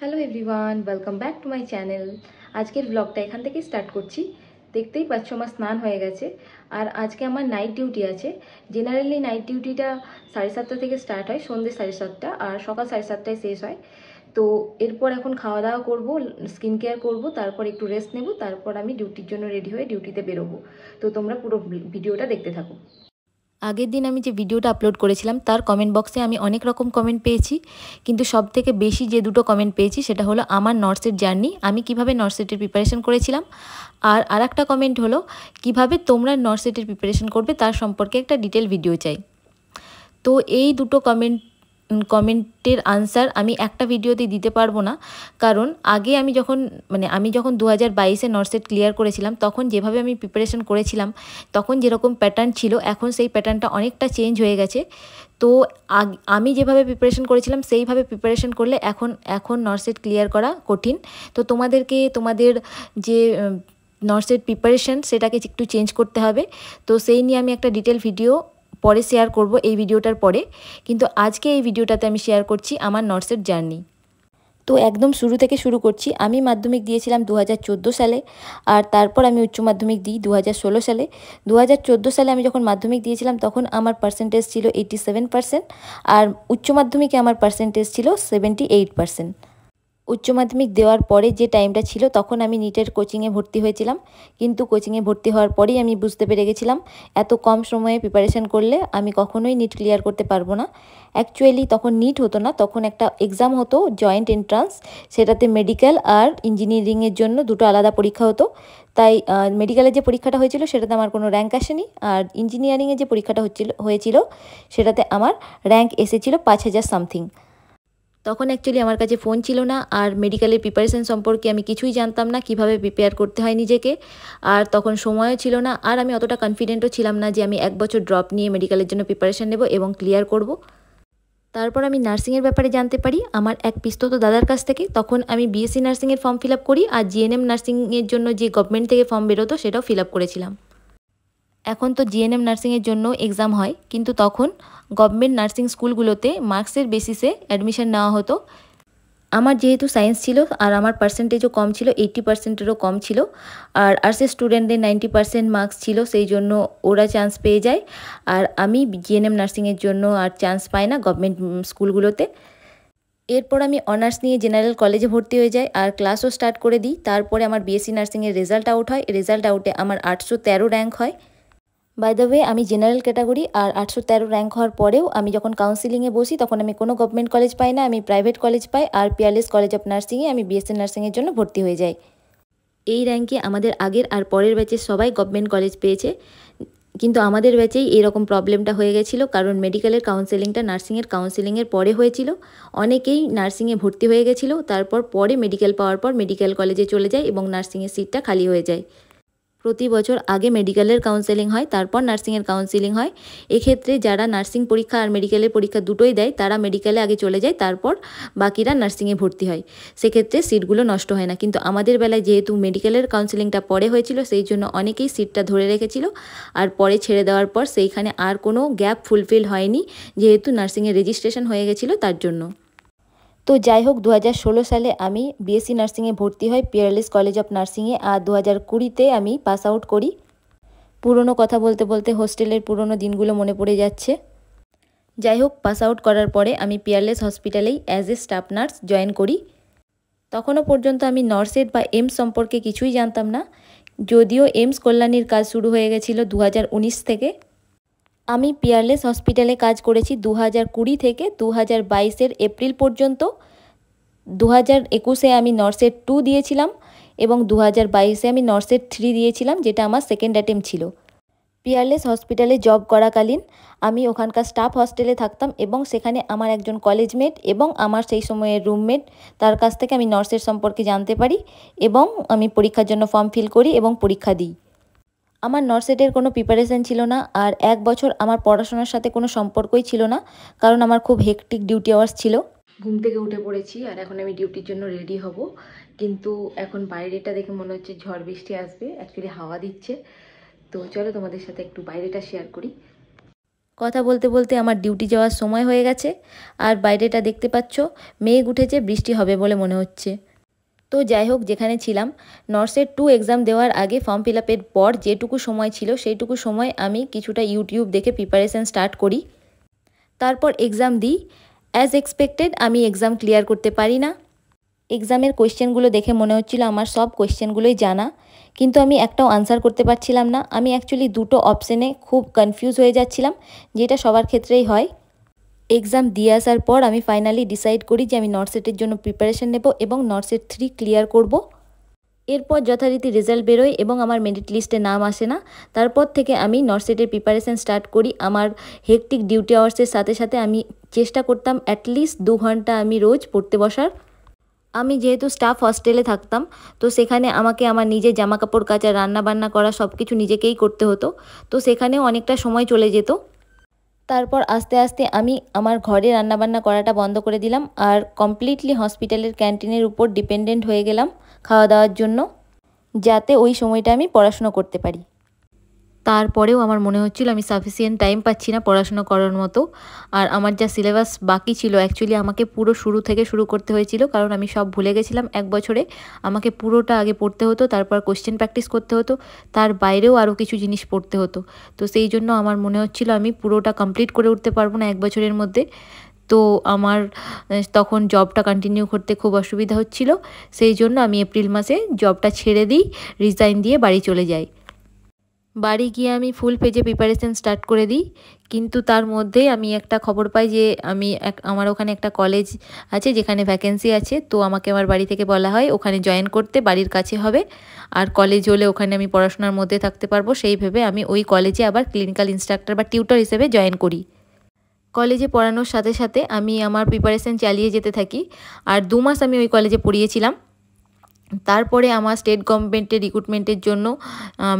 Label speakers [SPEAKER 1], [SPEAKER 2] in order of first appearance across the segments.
[SPEAKER 1] Hello everyone, welcome back to my channel. আজকের ব্লগটা এখান থেকে স্টার্ট করছি। দেখতেই পাচ্ছ আমার স্নান হয়ে গেছে আর আজকে আমার নাইট ডিউটি আছে। জেনারেলি নাইট ডিউটিটা 7:30 থেকে স্টার্ট হয়, সন্ধ্যে 7:30, আর সকাল 7:30টায় শেষ হয়। তো এরপর এখন খাওয়া দাওয়া করবো, স্কিন কেয়ার করবো, তারপর একটু রেস্ট নেব, তারপর আমি ডিউটির জন্য রেডি হয়ে ডিউটিতে বেরোবো। তো তোমরা পুরো ভিডিওটা দেখতে থাকো। আগের দিন আমি যে ভিডিওটা আপলোড করেছিলাম তার কমেন্ট বক্সে আমি অনেক রকম কমেন্ট পেয়েছি, কিন্তু সব থেকে বেশি যে দুটো কমেন্ট পেয়েছি সেটা হলো আমার নর্সের জার্নি, আমি কিভাবে নর্সেটের প্রিপারেশন করেছিলাম। আর একটা কমেন্ট হলো কিভাবে তোমরা নর্সেটের প্রিপারেশন করবে তার সম্পর্কে একটা ডিটেল ভিডিও চাই। তো এই দুটো কমেন্টের আনসার আমি একটা ভিডিওতে দিতে পারবো না, কারণ আগে আমি যখন 2022-এ নর্সেট ক্লিয়ার করেছিলাম তখন যেভাবে আমি প্রিপারেশন করেছিলাম, তখন যেরকম প্যাটার্ন ছিল এখন সেই প্যাটার্নটা অনেকটা চেঞ্জ হয়ে গেছে। তো আমি যেভাবে প্রিপারেশন করেছিলাম সেইভাবে প্রিপারেশন করলে এখন নর্সেট ক্লিয়ার করা কঠিন। তো তোমাদেরকে তোমাদের যে নর্সেট প্রিপারেশন সেটাকে একটু চেঞ্জ করতে হবে। তো সেই নিয়ে আমি একটা ডিটেল ভিডিও পরে শেয়ার করব, এই ভিডিওটার পরে। কিন্তু আজকে এই ভিডিওটাতে আমি শেয়ার করছি আমার নর্সের জার্নি। তো একদম শুরু থেকে শুরু করছি। আমি মাধ্যমিক দিয়েছিলাম 2014 সালে, আর তারপর আমি উচ্চ মাধ্যমিক দিই 2016 সালে। 2014 সালে আমি যখন মাধ্যমিক দিয়েছিলাম তখন আমার পার্সেন্টেজ ছিল 87%, আর উচ্চ মাধ্যমিকে আমার পার্সেন্টেজ ছিল 78%। উচ্চ মাধ্যমিক দেওয়ার পরে যে টাইমটা ছিল তখন আমি নিটের কোচিংয়ে ভর্তি হয়েছিলাম, কিন্তু কোচিংয়ে ভর্তি হওয়ার পরেই আমি বুঝতে পেরে গেছিলাম এত কম সময়ে প্রিপারেশন করলে আমি কখনোই নিট ক্লিয়ার করতে পারবো না। অ্যাকচুয়ালি তখন নিট হতো না, তখন একটা এক্সাম হতো জয়েন্ট এন্ট্রান্স, সেটাতে মেডিকেল আর ইঞ্জিনিয়ারিংয়ের জন্য দুটো আলাদা পরীক্ষা হতো। তাই মেডিকেলের যে পরীক্ষাটা হয়েছিল সেটাতে আমার কোনো র্যাঙ্ক আসেনি, আর ইঞ্জিনিয়ারিংয়ের যে পরীক্ষাটা হয়েছিল সেটাতে আমার র্যাঙ্ক এসেছিল 5,000 সামথিং। তখন অ্যাকচুয়ালি আমার কাছে ফোন ছিল না, আর মেডিকেলের প্রিপারেশন সম্পর্কে আমি কিছুই জানতাম না, কিভাবে প্রিপেয়ার করতে হয় নিজেকে। আর তখন সময়ও ছিল না, আর আমি অতটা কনফিডেন্টও ছিলাম না যে আমি 1 বছর ড্রপ নিয়ে মেডিকেলের জন্য প্রিপারেশন নেব এবং ক্লিয়ার করব। তারপর আমি নার্সিংয়ের ব্যাপারে জানতে পারি আমার এক পিসতুতো দাদার কাছ থেকে। তখন আমি বিএসসি নার্সিংয়ের ফর্ম ফিল আপ করি, আর জিএনএম নার্সিংয়ের জন্য যে গভর্নমেন্ট থেকে ফর্ম বেরোতো সেটাও ফিল আপ করেছিলাম। এখন তো জিএনএম নার্সিংয়ের জন্য এক্সাম হয়, কিন্তু তখন গভর্নমেন্ট নার্সিং স্কুলগুলোতে মার্কসের বেসিসে অ্যাডমিশন নেওয়া হতো। আমার যেহেতু সায়েন্স ছিল আর আমার পার্সেন্টেজও কম ছিল, 80%-এরও কম ছিল, আর আর্টসের স্টুডেন্টদের 90% মার্কস ছিল, সেই জন্য ওরা চান্স পেয়ে যায়। আর আমি জিএনএম নার্সিংয়ের জন্য আর চান্স পাই না গভর্নমেন্ট স্কুলগুলোতে। এরপর আমি অনার্স নিয়ে জেনারেল কলেজে ভর্তি হয়ে যাই আর ক্লাসও স্টার্ট করে দিই। তারপরে আমার বিএসসি নার্সিংয়ের রেজাল্ট আউট হয়, রেজাল্ট আউটে আমার 813 র্যাঙ্ক হয়। বাই দ্য ওয়ে, আমি জেনারেল ক্যাটাগরি, আর 813 র্যাঙ্ক হওয়ার পরেও আমি যখন কাউন্সিলিংয়ে বসি তখন আমি কোনো গভর্নমেন্ট কলেজ পাই না, আমি প্রাইভেট কলেজ পাই, আর পিয়ারলেস কলেজ অফ নার্সিংয়ে আমি বিএসসি নার্সিংয়ের জন্য ভর্তি হয়ে যাই। এই র্যাঙ্কে আমাদের আগের আর পরের ব্যাচের সবাই গভর্নমেন্ট কলেজ পেয়েছে, কিন্তু আমাদের ব্যাচেই এইরকম প্রবলেমটা হয়ে গেছিলো, কারণ মেডিকেলের কাউন্সেলিংটা নার্সিংয়ের কাউন্সেলিংয়ের পরে হয়েছিল। অনেকেই নার্সিংয়ে ভর্তি হয়ে গেছিলো, তারপর পরে মেডিকেল পাওয়ার পর মেডিকেল কলেজে চলে যায় এবং নার্সিংয়ের সিটটা খালি হয়ে যায়। প্রতি বছর আগে মেডিকেলের কাউন্সেলিং হয়, তারপর নার্সিংয়ের কাউন্সেলিং হয়। এক্ষেত্রে যারা নার্সিং পরীক্ষা আর মেডিকেলের পরীক্ষা দুটোই দেয় তারা মেডিকেলে আগে চলে যায়, তারপর বাকিরা নার্সিংয়ে ভর্তি হয়। সেক্ষেত্রে সিটগুলো নষ্ট হয় না, কিন্তু আমাদের বেলায় যেহেতু মেডিকেলের কাউন্সেলিংটা পরে হয়েছিল সেই জন্য অনেকেই সিটটা ধরে রেখেছিল, আর পরে ছেড়ে দেওয়ার পর সেইখানে আর কোনো গ্যাপ ফুলফিল হয়নি, যেহেতু নার্সিংয়ের রেজিস্ট্রেশন হয়ে গেছিলো তার জন্য। তো যাই হোক, 2016 সালে আমি বিএসসি নার্সিংয়ে ভর্তি হই পিয়ারলেস কলেজ অফ নার্সিংয়ে, আর 2020-তে আমি পাস আউট করি। পুরনো কথা বলতে বলতে হোস্টেলের পুরনো দিনগুলো মনে পড়ে যাচ্ছে। যাই হোক, পাস আউট করার পরে আমি পিয়ারলেস হসপিটালেই as a staff nurse join করি। তখনও পর্যন্ত আমি নর্সেট বা এইমস সম্পর্কে কিছুই জানতাম না, যদিও এইমস কল্যাণীর কাজ শুরু হয়ে গেছিলো 2019 থেকে। আমি পিয়ারলেস হসপিটালে কাজ করেছি 2020 থেকে 2022-এর এপ্রিল পর্যন্ত। 2021-এ আমি নর্সেট 2 দিয়েছিলাম এবং 2022-এ আমি নর্সেট 3 দিয়েছিলাম, যেটা আমার সেকেন্ড অ্যাটেম্প্ট ছিল। পিয়ারলেস হসপিটালে জব করাকালীন আমি ওখানকার স্টাফ হস্টেলে থাকতাম এবং সেখানে আমার একজন কলেজমেট এবং আমার সেই সময়ের রুমমেট, তার কাছ থেকে আমি নর্সের সম্পর্কে জানতে পারি এবং আমি পরীক্ষার জন্য ফর্ম ফিল করি এবং পরীক্ষা দিই। আমার নর্সেটের কোনো প্রিপারেশান ছিল না, আর 1 বছর আমার পড়াশোনার সাথে কোনো সম্পর্কই ছিল না, কারণ আমার খুব হেক্টিক ডিউটি আওয়ার্স ছিল। ঘুম থেকে উঠে পড়েছি আর এখন আমি ডিউটির জন্য রেডি হব, কিন্তু এখন বাইরেটা দেখে মনে হচ্ছে ঝড় বৃষ্টি আসবে, অ্যাকচুয়ালি হাওয়া দিচ্ছে। তো চলো তোমাদের সাথে একটু বাইরেটা শেয়ার করি। কথা বলতে বলতে আমার ডিউটি যাওয়ার সময় হয়ে গেছে, আর বাইরেটা দেখতে পাচ্ছ মেঘ উঠেছে, বৃষ্টি হবে বলে মনে হচ্ছে। তো যাই হোক, যেখানে ছিলাম, নর্সেট 2 এক্সাম দেওয়ার আগে ফর্ম ফিল আপের পর যেটুকু সময় ছিল সেইটুকু সময় আমি কিছুটা ইউটিউব দেখে প্রিপারেশান স্টার্ট করি। তারপর এক্সাম দিই। অ্যাজ এক্সপেক্টেড আমি এক্সাম ক্লিয়ার করতে পারি না। এক্সামের কোয়েশ্চেনগুলো দেখে মনে হচ্ছিল আমার সব কোয়েশ্চেনগুলোই জানা, কিন্তু আমি একটাও আনসার করতে পারছিলাম না। আমি অ্যাকচুয়ালি দুটো অপশানে খুব কনফিউজ হয়ে যাচ্ছিলাম, যেটা সবার ক্ষেত্রেই হয়। এক্সাম দিয়ে আসার পর আমি ফাইনালি ডিসাইড করি যে আমি নর্সেটের জন্য প্রিপারেশান নেব এবং নর্সেট 3 ক্লিয়ার করব। এরপর যথারীতি রেজাল্ট বেরোয় এবং আমার মেরিট লিস্টে নাম আসে না। তারপর থেকে আমি নর্সেটের প্রিপারেশান স্টার্ট করি। আমার হেকটিক ডিউটি আওয়ার্সের সাথে সাথে আমি চেষ্টা করতাম অ্যাটলিস্ট 2 ঘন্টা আমি রোজ পড়তে বসার। আমি যেহেতু স্টাফ হস্টেলে থাকতাম, তো সেখানে আমাকে আমার নিজের জামাকাপড় কাচা, রান্নাবান্না করা সব কিছু নিজেকেই করতে হতো। তো সেখানেও অনেকটা সময় চলে যেত। তারপর আস্তে আস্তে আমি আমার ঘরে রান্নাবান্না করাটা বন্ধ করে দিলাম, আর কমপ্লিটলি হসপিটালের ক্যান্টিনের উপর ডিপেন্ডেন্ট হয়ে গেলাম খাওয়া দাওয়ার জন্য, যাতে ওই সময়টা আমি পড়াশুনো করতে পারি। তারপরেও আমার মনে হচ্ছিল আমি সাফিসিয়েন্ট টাইম পাচ্ছি না পড়াশোনা করার মতো। আর আমার যা সিলেবাস বাকি ছিল, অ্যাকচুয়ালি আমাকে পুরো শুরু থেকে শুরু করতে হয়েছিল, কারণ আমি সব ভুলে গেছিলাম এক বছরে। আমাকে পুরোটা আগে পড়তে হতো, তারপর কোশ্চেন প্র্যাকটিস করতে হতো, তার বাইরেও আরও কিছু জিনিস পড়তে হতো। তো সেই জন্য আমার মনে হচ্ছিল আমি পুরোটা কমপ্লিট করে উঠতে পারবো না এক বছরের মধ্যে। তো আমার তখন জবটা কন্টিনিউ করতে খুব অসুবিধা হচ্ছিল। সেই জন্য আমি এপ্রিল মাসে জবটা ছেড়ে দিই, রিজাইন দিয়ে বাড়ি চলে যাই। বাড়ি গিয়ে আমি ফুল পেজে প্রিপারেশান স্টার্ট করে দিই। কিন্তু তার মধ্যেই আমি একটা খবর পাই যে আমার ওখানে একটা কলেজ আছে যেখানে ভ্যাকেন্সি আছে। তো আমাকে আমার বাড়ি থেকে বলা হয় ওখানে জয়েন করতে, বাড়ির কাছে হবে, আর কলেজ হলে ওখানে আমি পড়াশোনার মধ্যে থাকতে পারবো। সেই ভেবে আমি ওই কলেজে আবার ক্লিনিক্যাল ইনস্ট্রাক্টর বা টিউটর হিসেবে জয়েন করি। কলেজে পড়ানোর সাথে সাথে আমি আমার প্রিপারেশান চালিয়ে যেতে থাকি। আর 2 মাস আমি ওই কলেজে পড়িয়েছিলাম। তারপরে আমার স্টেট গভর্নমেন্টের রিক্রুটমেন্টের জন্য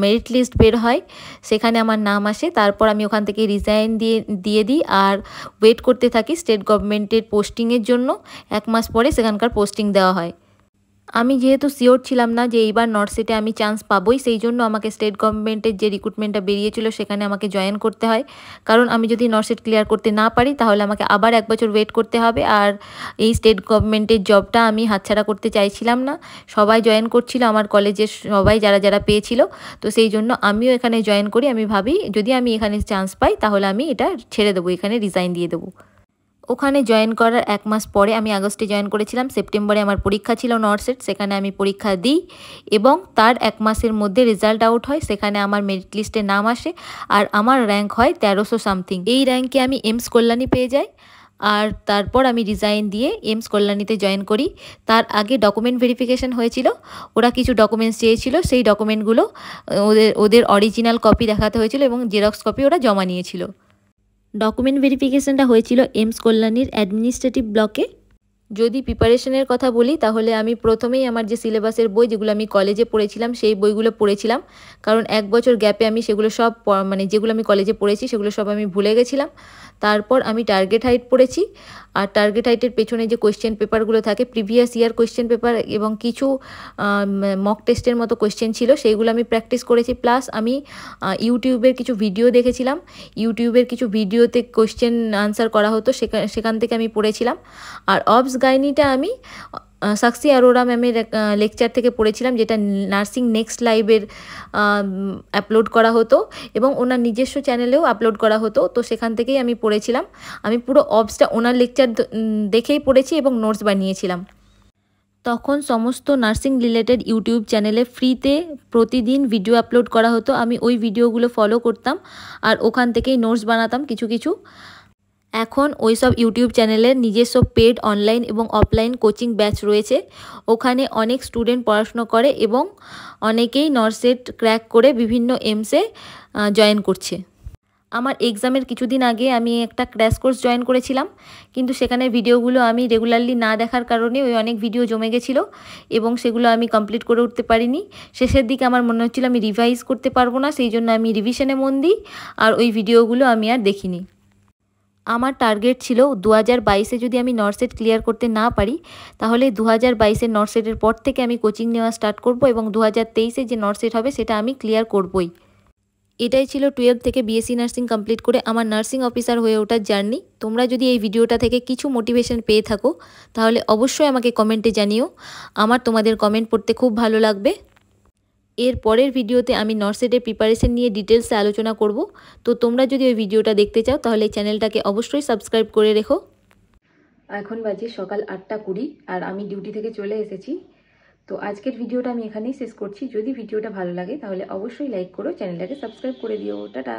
[SPEAKER 1] মেরিট লিস্ট বের হয়, সেখানে আমার নাম আসে। তারপর আমি ওখান থেকে রিজাইন দিয়ে দিই আর ওয়েট করতে থাকি স্টেট গভর্নমেন্টের পোস্টিংয়ের জন্য। 1 মাস পরে সেখানকার পোস্টিং দেওয়া হয়। আমি যেহেতু শিওর ছিলাম না যে এইবার নর্সেটে আমি চান্স পাবোই, সেই জন্য আমাকে স্টেট গভর্নমেন্টের যে রিক্রুটমেন্টটা বেরিয়েছিল সেখানে আমাকে জয়েন করতে হয়। কারণ আমি যদি নর্সেট ক্লিয়ার করতে না পারি তাহলে আমাকে আবার 1 বছর ওয়েট করতে হবে। আর এই স্টেট গভর্নমেন্টের জবটা আমি হাতছাড়া করতে চাইছিলাম না। সবাই জয়েন করছিল, আমার কলেজের সবাই যারা যারা পেয়েছিল। তো সেই জন্য আমিও এখানে জয়েন করি। আমি ভাবি যদি আমি এখানে চান্স পাই তাহলে আমি এটা ছেড়ে দেবো, এখানে রিজাইন দিয়ে দেবো। ওখানে জয়েন করার 1 মাস পরে, আমি আগস্টে জয়েন করেছিলাম, সেপ্টেম্বরে আমার পরীক্ষা ছিল নর্সেট, সেখানে আমি পরীক্ষা দিই এবং তার 1 মাসের মধ্যে রেজাল্ট আউট হয়। সেখানে আমার মেরিট লিস্টে নাম আসে আর আমার র্যাঙ্ক হয় 1300 সামথিং। এই র্যাঙ্কে আমি এমস কল্যাণী পেয়ে যাই। আর তারপর আমি রিজাইন দিয়ে এমস কল্যাণীতে জয়েন করি। তার আগে ডকুমেন্ট ভেরিফিকেশান হয়েছিল। ওরা কিছু ডকুমেন্টস চেয়েছিল, সেই ডকুমেন্টগুলো ওদের অরিজিনাল কপি দেখাতে হয়েছিল এবং জেরক্স কপি ওরা জমা নিয়েছিল। ডকুমেন্ট ভেরিফিকেশানটা হয়েছিল এমস কল্যাণীর অ্যাডমিনিস্ট্রেটিভ ব্লকে। যদি প্রিপারেশনের কথা বলি তাহলে আমি প্রথমেই আমার যে সিলেবাসের বই, যেগুলো আমি কলেজে পড়েছিলাম, সেই বইগুলো পড়েছিলাম। কারণ 1 বছর গ্যাপে আমি সেগুলো সব যেগুলো আমি কলেজে পড়েছি সেগুলো সব আমি ভুলে গেছিলাম। তারপর আমি টার্গেট হাইট পড়েছি। আর টার্গেট হাইটের পেছনে যে কোয়েশ্চেন পেপারগুলো থাকে, প্রিভিয়াস ইয়ার কোয়েশ্চেন পেপার এবং কিছু মক টেস্টের মতো কোয়েশ্চেন ছিল, সেইগুলো আমি প্র্যাকটিস করেছি। প্লাস আমি ইউটিউবের কিছু ভিডিও দেখেছিলাম। ইউটিউবের কিছু ভিডিওতে কোয়েশ্চেন আনসার করা হতো, সেখান থেকে আমি পড়েছিলাম। আর অবস গাইনিটা আমি সাক্ষী অরোরা ম্যামের লেকচার থেকে পড়েছিলাম, যেটা নার্সিং নেক্সট লাইভের আপলোড করা হতো এবং ওনার নিজস্ব চ্যানেলেও আপলোড করা হতো। তো সেখান থেকেই আমি পড়েছিলাম। আমি পুরো অবসটা ওনার লেকচার দেখেই পড়েছি এবং নোটস বানিয়েছিলাম। তখন সমস্ত নার্সিং রিলেটেড ইউটিউব চ্যানেলে ফ্রিতে প্রতিদিন ভিডিও আপলোড করা হতো। আমি ওই ভিডিওগুলো ফলো করতাম আর ওখান থেকেই নোটস বানাতাম কিছু কিছু। এখন ওই সব ইউটিউব চ্যানেলের নিজস্ব পেড অনলাইন এবং অফলাইন কোচিং ব্যাচ রয়েছে। ওখানে অনেক স্টুডেন্ট পড়াশুনো করে এবং অনেকেই নর্সেট ক্র্যাক করে বিভিন্ন এমসে জয়েন করছে। আমার এক্সামের কিছুদিন আগে আমি একটা ক্র্যাশ কোর্স জয়েন করেছিলাম, কিন্তু সেখানে ভিডিওগুলো আমি রেগুলারলি না দেখার কারণে ওই অনেক ভিডিও জমে গেছিলো এবং সেগুলো আমি কমপ্লিট করে উঠতে পারিনি। শেষের দিকে আমার মনে হচ্ছিলো আমি রিভাইজ করতে পারবো না, সেই জন্য আমি রিভিশনে মন দিই আর ওই ভিডিওগুলো আমি আর দেখিনি। আমার টার্গেট ছিল 2022-এ যদি আমি নর্সেট ক্লিয়ার করতে না পারি তাহলে 2022-এর নর্সেটের পর থেকে আমি কোচিং নেওয়া স্টার্ট করব এবং 2023-এ যে নর্সেট হবে সেটা আমি ক্লিয়ার করবই। এটাই ছিল 12 থেকে বিএসসি নার্সিং কমপ্লিট করে আমার নার্সিং অফিসার হয়ে ওঠার জার্নি। তোমরা যদি এই ভিডিওটা থেকে কিছু মোটিভেশন পেয়ে থাকো তাহলে অবশ্যই আমাকে কমেন্টে জানিও। আমার তোমাদের কমেন্ট পড়তে খুব ভালো লাগবে। এর পরের ভিডিওতে আমি নর্সেটের প্রিপারেশন নিয়ে ডিটেলসে আলোচনা করব। তো তোমরা যদি ওই ভিডিওটা দেখতে চাও তাহলে এই চ্যানেলটাকে অবশ্যই সাবস্ক্রাইব করে রেখো। এখন বাজে সকাল 8:20 আর আমি ডিউটি থেকে চলে এসেছি। তো আজকের ভিডিওটা আমি এখানেই শেষ করছি। যদি ভিডিওটা ভালো লাগে তাহলে অবশ্যই লাইক করো, চ্যানেলটাকে সাবস্ক্রাইব করে দিও। টাটা।